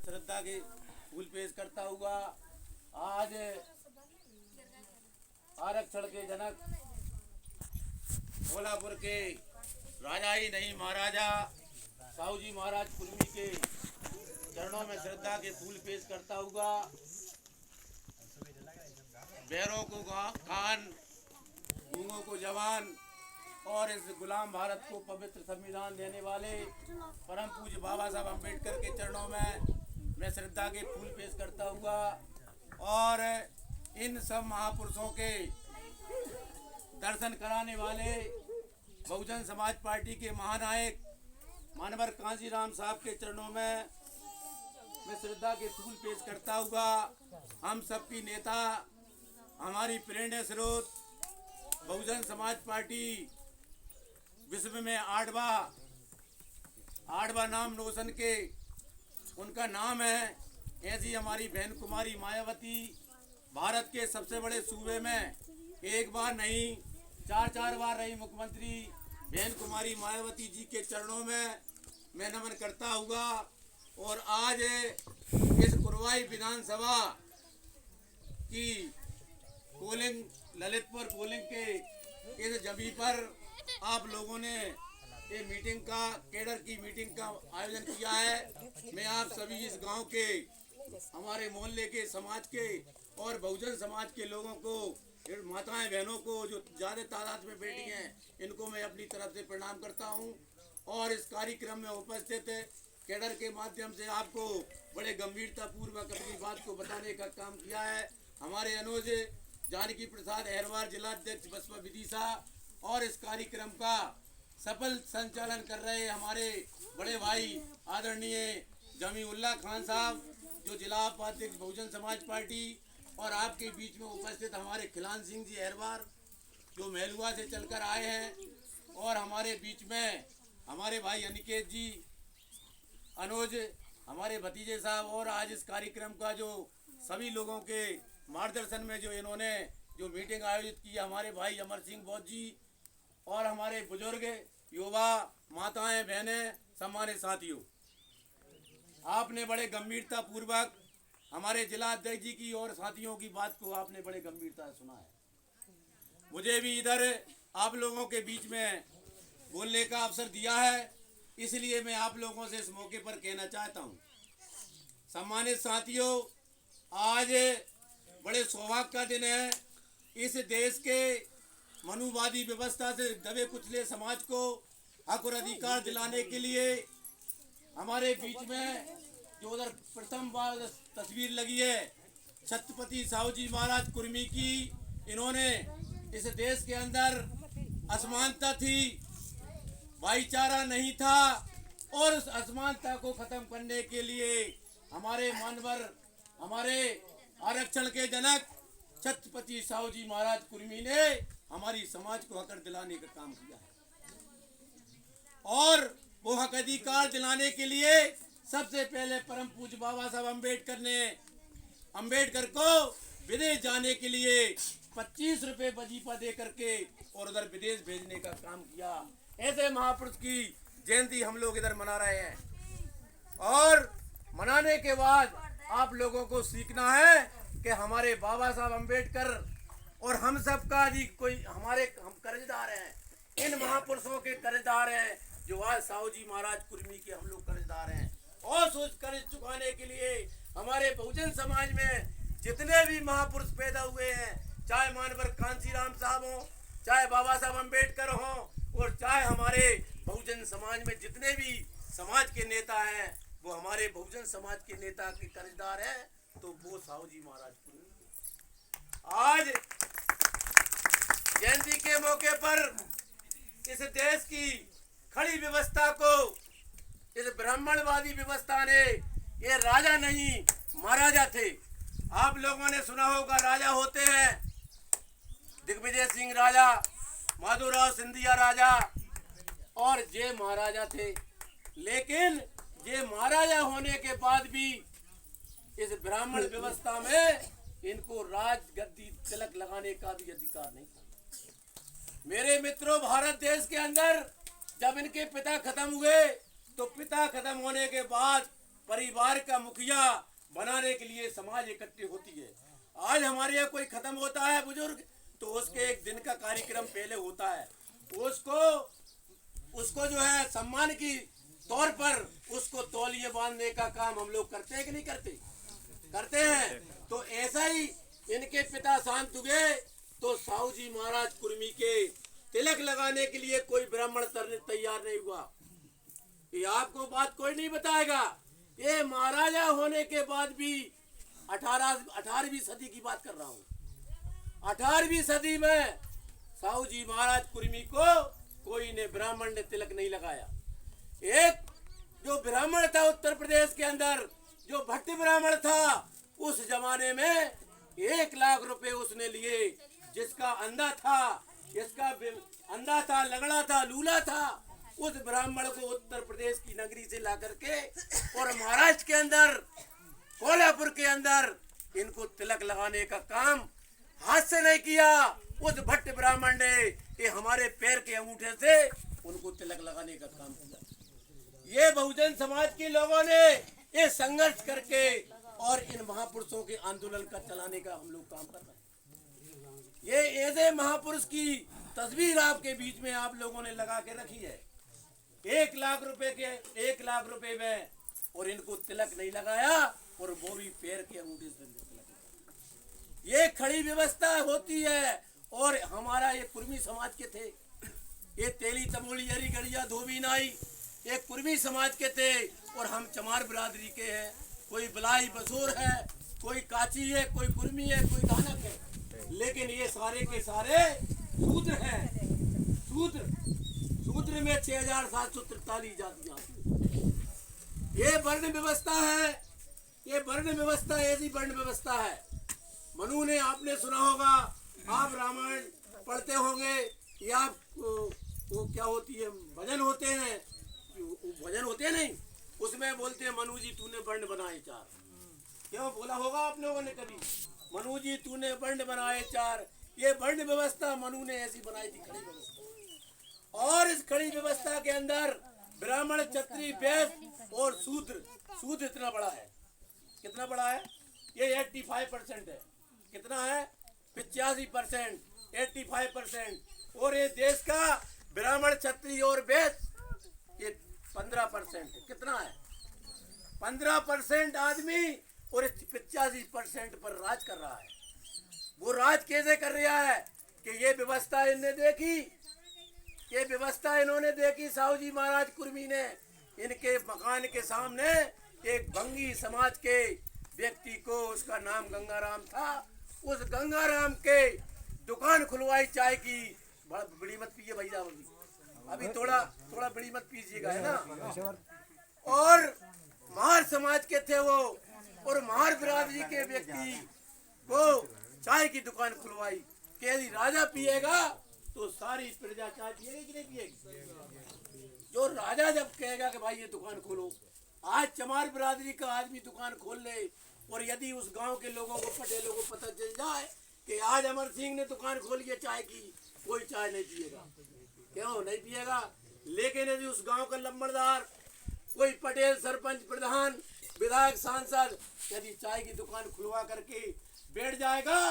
श्रद्धा के फूल पेश करता हुआ आज आरक्षण के जनक कोल्हापुर के राजा ही नहीं महाराजा साहू जी महाराज कुर्मी के चरणों में श्रद्धा के फूल पेश करता हुआ बैरों को खान, गूंगों को जवान और इस गुलाम भारत को पवित्र संविधान देने वाले परम पूज्य बाबा साहब अम्बेडकर के चरणों में मैं श्रद्धा के फूल पेश करता हुआ और इन सब महापुरुषों के दर्शन कराने वाले बहुजन समाज पार्टी के महानायक मानवर कांशीराम साहब के चरणों में मैं श्रद्धा के फूल पेश करता हुआ हम सबकी नेता हमारी प्रेरणा स्रोत बहुजन समाज पार्टी विश्व में आठवां नाम रोशन के उनका नाम है, ऐसी हमारी बहन कुमारी मायावती भारत के सबसे बड़े सूबे में एक बार नहीं 4 बार रही मुख्यमंत्री बहन कुमारी मायावती जी के चरणों में मैं नमन करता हुआ और आज इस कुरवाई विधानसभा की पोलिंग ललितपुर पोलिंग के इस जगह पर आप लोगों ने ये मीटिंग का कैडर की मीटिंग का आयोजन किया है। मैं आप सभी इस गांव के हमारे मोहल्ले के समाज के और बहुजन समाज के लोगों को माताएं बहनों को जो ज़्यादा तादाद में बैठी हैं इनको मैं अपनी तरफ से प्रणाम करता हूं और इस कार्यक्रम में उपस्थित कैडर के माध्यम से आपको बड़े गंभीरतापूर्वक अपनी बात को बताने का काम किया है। हमारे अनुज जानकी प्रसाद अहरवार जिला अध्यक्ष बसपा विदिशा और इस कार्यक्रम का सफल संचालन कर रहे हमारे बड़े भाई आदरणीय जमीउल्लाह खान साहब जो जिला उपाध्यक्ष बहुजन समाज पार्टी और आपके बीच में उपस्थित हमारे खिलान सिंह जी अहरवार जो मेलुआ से चलकर आए हैं और हमारे बीच में हमारे भाई अनिकेत जी अनुज हमारे भतीजे साहब और आज इस कार्यक्रम का जो सभी लोगों के मार्गदर्शन में जो इन्होंने जो मीटिंग आयोजित की हमारे भाई अमर सिंह बौद्ध जी और हमारे बुजुर्ग युवा माताएं बहनें सम्मानित साथियों, आपने बड़े गंभीरता पूर्वक हमारे जिला अध्यक्ष जी की और साथियों की बात को आपने बड़े गंभीरता से सुना है। मुझे भी इधर आप लोगों के बीच में बोलने का अवसर दिया है, इसलिए मैं आप लोगों से इस मौके पर कहना चाहता हूँ। सम्मानित साथियों, आज बड़े सौभाग्य का दिन है। इस देश के मनुवादी व्यवस्था से दबे कुचले समाज को हक और अधिकार दिलाने के लिए हमारे बीच में जो उधर प्रथम बार तस्वीर लगी है छत्रपति साहू जी महाराज कुर्मी की, इन्होंने इस देश के अंदर असमानता थी, भाईचारा नहीं था और उस असमानता को खत्म करने के लिए हमारे मानवर हमारे आरक्षण के जनक छत्रपति साहू जी महाराज कुर्मी ने हमारी समाज को हक दिलाने का काम किया है और वो हक अधिकार दिलाने के लिए सबसे पहले परम पूज्य बाबा साहब अम्बेडकर को विदेश जाने के लिए 25 रुपए वजीफा दे करके और उधर विदेश भेजने का काम किया। ऐसे महापुरुष की जयंती हम लोग इधर मना रहे हैं और मनाने के बाद आप लोगों को सीखना है कि हमारे बाबा साहब अम्बेडकर और हम सब का भी कोई हम कर्जदार हैं, इन महापुरुषों के कर्जदार हैं जो आज साहू जी महाराज कुर्मी के हम लोग कर्जदार हैं और सोच कर्ज चुकाने के लिए हमारे बहुजन समाज में जितने भी महापुरुष पैदा हुए हैं, चाहे मानवर कांशीराम साहब हो, चाहे बाबा साहब अम्बेडकर हो और चाहे हमारे बहुजन समाज में जितने भी समाज के नेता हैं वो हमारे बहुजन समाज के नेता के कर्जदार हैं, तो वो साहू जी महाराज कुर्मी आज जयंती के मौके पर इस देश की खड़ी व्यवस्था को इस ब्राह्मणवादी व्यवस्था ने, ये राजा नहीं महाराजा थे। आप लोगों ने सुना होगा राजा होते हैं दिग्विजय सिंह राजा, माधोराव सिंधिया राजा और ये महाराजा थे, लेकिन ये महाराजा होने के बाद भी इस ब्राह्मण व्यवस्था में इनको राज गद्दी तिलक लगाने का भी अधिकार नहीं था। मेरे मित्रों, भारत देश के अंदर जब इनके पिता खत्म हुए तो पिता खत्म होने के बाद परिवार का मुखिया बनाने के लिए समाज इकट्ठी होती है। आज हमारे यहाँ कोई खत्म होता है बुजुर्ग, तो उसके एक दिन का कार्यक्रम पहले होता है। उसको जो है सम्मान की तौर पर उसको तौलिए बांधने का काम हम लोग करते हैं कि नहीं करते? करते हैं। तो ऐसा ही इनके पिता शांत हुए तो साहू जी महाराज कुर्मी के तिलक लगाने के लिए कोई ब्राह्मण तैयार नहीं हुआ। ये आपको बात कोई नहीं बताएगा। ये महाराजा होने के बाद भी 18वीं सदी की बात कर रहा हूँ। 18वीं सदी में साहू जी महाराज कुर्मी को कोई ने ब्राह्मण ने तिलक नहीं लगाया। एक जो ब्राह्मण था उत्तर प्रदेश के अंदर, जो भट्ट ब्राह्मण था, उस जमाने में 1 लाख रुपए उसने लिए। जिसका अंधा था, लंगड़ा था, लूला था, उस ब्राह्मण को उत्तर प्रदेश की नगरी से ला करके और महाराष्ट्र के अंदर, कोल्हापुर के अंदर इनको तिलक लगाने का काम हाथ से नहीं किया। उस भट्ट ब्राह्मण ने ये हमारे पैर के अंगूठे से उनको तिलक लगाने का काम किया। ये बहुजन समाज के लोगों ने ये संघर्ष करके और इन महापुरुषों के आंदोलन का चलाने का हम लोग काम कर रहे हैं। ये ऐसे महापुरुष की तस्वीर आपके बीच में आप लोगों ने लगा के रखी है। 1 लाख रुपए में और इनको तिलक नहीं लगाया, और वो भी पैर के अंगूठे से तिलक। ये खड़ी व्यवस्था होती है। और हमारा ये कुर्मी समाज के थे, ये तेली तमोली हरी गड़िया धोबी नाई ये कुर्मी समाज के थे, और हम चमार बिरादरी के हैं। कोई बलाई बसूर है, कोई काची है, कोई कुर्मी है, कोई धानक है, लेकिन ये सारे के सारे शूद्र हैं। शूद्र में 6743 जातियां। ये वर्ण व्यवस्था है। ये वर्ण व्यवस्था ऐसी वर्ण व्यवस्था है। मनु ने आपने सुना होगा, आप रामायण पढ़ते होंगे, या वो क्या होती है, भजन होते हैं, भजन होते हैं नहीं, उसमें बोलते हैं मनु जी तूने वर्ण बनाए 4। क्यों बोला होगा आप लोगों ने कभी, मनु जी तूने वर्ण बनाए 4। ये वर्ण व्यवस्था मनु ने ऐसी बनाई थी, खड़ी व्यवस्था। और इस खड़ी व्यवस्था के अंदर ब्राह्मण, क्षत्रिय, वैश्य और शूद्र इतना बड़ा है। कितना बड़ा है? ये 85% है। कितना है? 85%, 85%। और ये देश का ब्राह्मण, क्षत्रिय और वैश्य ये 15% है। कितना है? 15% आदमी और 85% पर राज कर रहा है। वो राज कैसे कर रहा है कि ये व्यवस्था इन्होंने देखी, ये व्यवस्था इन्होंने देखी। साहू जी महाराज कुर्मी ने इनके मकान के सामने एक भंगी समाज के व्यक्ति को, उसका नाम गंगाराम था, उस गंगाराम के दुकान खुलवाई चाय की। बड़ी मत पीजिए भैया, अभी थोड़ा बड़ी मत पीजिएगा, है ना। और महार समाज के थे वो, और महार बिरादरी के व्यक्ति को चाय की दुकान खुलवाई कि यदि राजा पिएगा तो सारी प्रजा चाय पिएगी कि नहीं पिएगी। जो राजा जब कहेगा कि भाई ये दुकान खोलो, आज चमार बिरादरी का आदमी दुकान खोल ले, और यदि उस गांव के लोगों को, पटेलों को पता चल जाए कि आज अमर सिंह ने दुकान खोली है चाय की, कोई चाय नहीं पिएगा। क्यों नहीं पिएगा? लेकिन यदि उस गांव का लंबड़दार, कोई पटेल, सरपंच, प्रधान, विधायक, सांसद यदि चाय की दुकान खुलवा करके बैठ जाएगा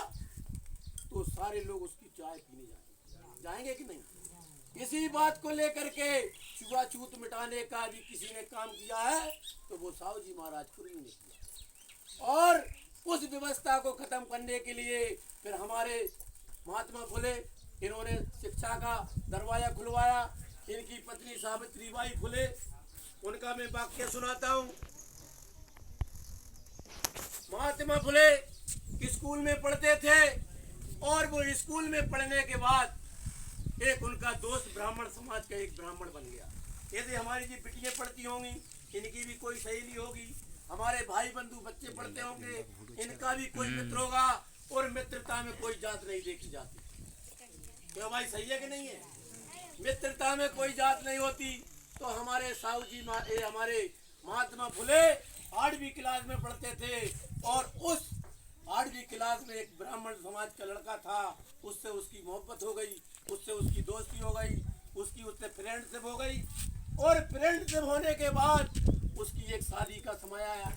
तो सारे लोग उसकी चाय पीने जाएंगे कि नहीं। इसी बात को लेकर के छुआछूत मिटाने का भी किसी ने काम किया है तो वो साहू जी महाराज कुर्मी ने किया। और उस व्यवस्था को खत्म करने के लिए फिर हमारे महात्मा फुले, इन्होंने शिक्षा का दरवाजा खुलवाया। इनकी पत्नी सावित्रीबाई फुले, उनका मैं वाक्य सुनाता हूँ। महात्मा फुले स्कूल में पढ़ते थे, और वो स्कूल में पढ़ने के बाद एक उनका दोस्त ब्राह्मण समाज का एक ब्राह्मण बन गया। यदि हमारी जी बिटियां पढ़ती होंगी, इनकी भी कोई सहेली होगी, हमारे भाई बंधु बच्चे पढ़ते होंगे, इनका भी कोई मित्र होगा, और मित्रता में कोई जात नहीं देखी जाती। क्यों भाई, सही है कि नहीं है? मित्रता में कोई जात नहीं होती। तो हमारे साहू जी हमारे महात्मा फुले 8वीं क्लास में पढ़ते थे, और उस 8वीं क्लास में एक ब्राह्मण समाज का लड़का था, उससे उसकी मोहब्बत हो गई, उससे उसकी दोस्ती हो गई, उससे फ्रेंडशिप हो गई। और फ्रेंडशिप होने के बाद उसकी एक शादी का समय आया,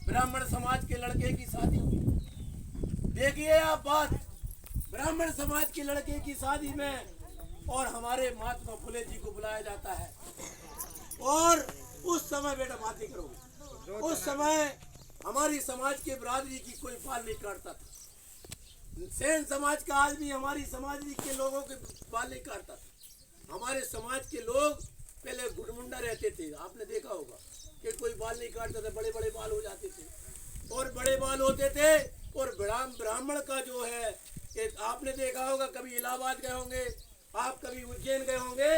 ब्राह्मण समाज के लड़के की शादी हुई। देखिए आप बात, ब्राह्मण समाज के लड़के की शादी में और हमारे महात्मा फुले जी को बुलाया जाता है। और उस समय बेटा बातें करो, उस समय हमारी समाज के बिरादरी की कोई बाल नहीं काटता था। सेन समाज का आदमी हमारी समाज के लोगों के बाल नहीं काटता था। हमारे समाज के लोग पहले गुडमुंडा रहते थे, आपने देखा होगा कि कोई बाल नहीं काटता था, बड़े बड़े बाल हो जाते थे और बड़े बाल होते थे। और ब्राह्मण का जो है, एक आपने देखा होगा, कभी इलाहाबाद गए होंगे, आप कभी उज्जैन गए होंगे,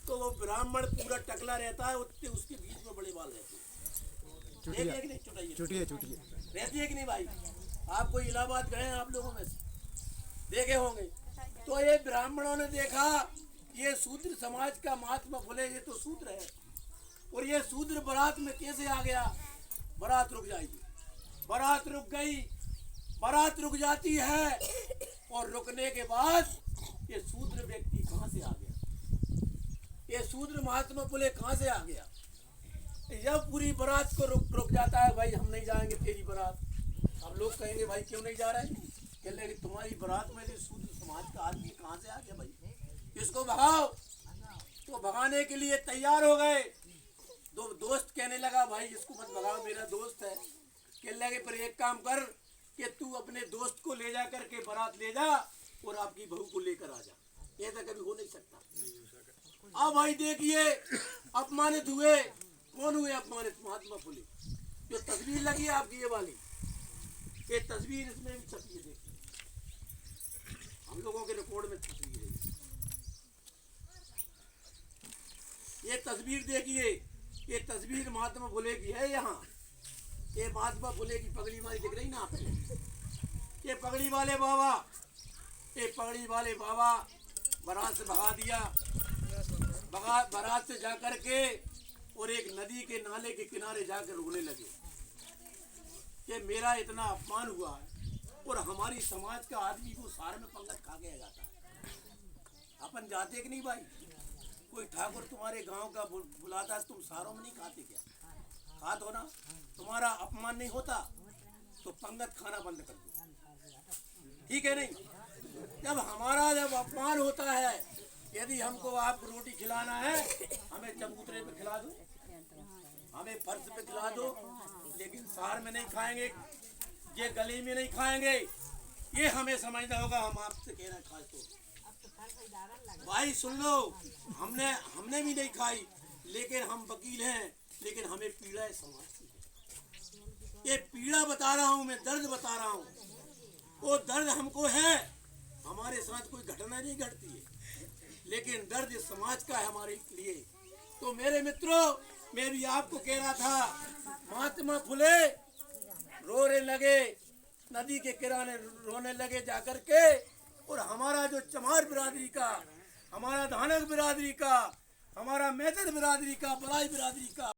तो वो ब्राह्मण पूरा टकला रहता है, उसके बीच में बड़े बाल रहते हैं। चुटिया रहती है कि नहीं? चुटिया रहती है कि नहीं भाई? आप कोई इलाहाबाद गए हैं आप लोगों में से देखे होंगे। तो ये ब्राह्मणों ने देखा ये शूद्र समाज का महात्मा फुले, ये तो शूद्र है और ये शूद्र बारात में कैसे आ गया? बारात रुक जाएगी, बारात रुक गई, बारात रुक जाती है और रुकने के बाद ये शूद्र व्यक्ति कहाँ से आ गया? ये शूद्र महात्मा फुले कहाँ से आ गया? जब पूरी बारात को रुक जाता है, भाई हम नहीं जाएंगे तेरी बारात। अब लोग कहेंगे भाई क्यों नहीं जा रहे? कह लेंगे तुम्हारी बारात में शूद्र समाज का आदमी कहाँ से आ गया भाई, इसको भगाओ। तो भगाने के लिए तैयार हो गए। दोस्त कहने लगा भाई इसको मत भगाओ, मेरा दोस्त है। कह लगे पर एक काम कर कि तू अपने दोस्त को ले जा करके बारात ले जा और आपकी बहू को लेकर आ जा। ऐसा कभी हो नहीं सकता। अब भाई देखिए अपमानित हुए। कौन हुए अपमानित? महात्मा फुले। जो तस्वीर लगी है आपकी ये वाली, ये तस्वीर इसमें भी छपी है, देखिए हम लोगों के रिकॉर्ड में तस्वीर है। ये तस्वीर देखिए, ये तस्वीर महात्मा फुले की है। यहाँ ये महात्मा फुले की पगड़ी वाली दिख रही ना आपको? ये पगड़ी वाले बाबा, ये पगड़ी वाले बाबा बारात से भगा दिया। बारात से जाकर के और एक नदी के नाले के किनारे जाकर रोने लगे कि मेरा इतना अपमान हुआ है और हमारी समाज का आदमी को सार में पंगत खा गया जाता है। अपन जाते कि नहीं भाई? कोई ठाकुर तुम्हारे गांव का बुलाता है, तुम सारों में नहीं खाते क्या? खाते हो ना? तुम्हारा अपमान नहीं होता तो पंगत खाना बंद कर दो, ठीक है नहीं? जब अपमान होता है, यदि हमको आपको रोटी खिलाना है, हमें चबूतरे पे खिला दो, हमें फर्श पे खिला दो, लेकिन सार में नहीं खाएंगे, ये गली में नहीं खाएंगे। ये हमें समझना होगा। हम आपसे कह रहे हैं खास तो भाई सुन लो, हमने भी नहीं खाई, लेकिन हम वकील हैं, लेकिन हमें पीड़ा है समाज की। ये पीड़ा बता रहा हूँ मैं, दर्द बता रहा हूँ। वो दर्द हमको है, हमारे साथ कोई घटना नहीं घटती है, लेकिन दर्द इस समाज का है हमारे लिए। तो मेरे मित्रों, मैं भी आपको कह रहा था, महात्मा फुले रोने लगे, नदी के किनारे रोने लगे जाकर के। और हमारा जो चमार बिरादरी का, हमारा धानक बिरादरी का, हमारा मेहतर बिरादरी का, बलाई बिरादरी का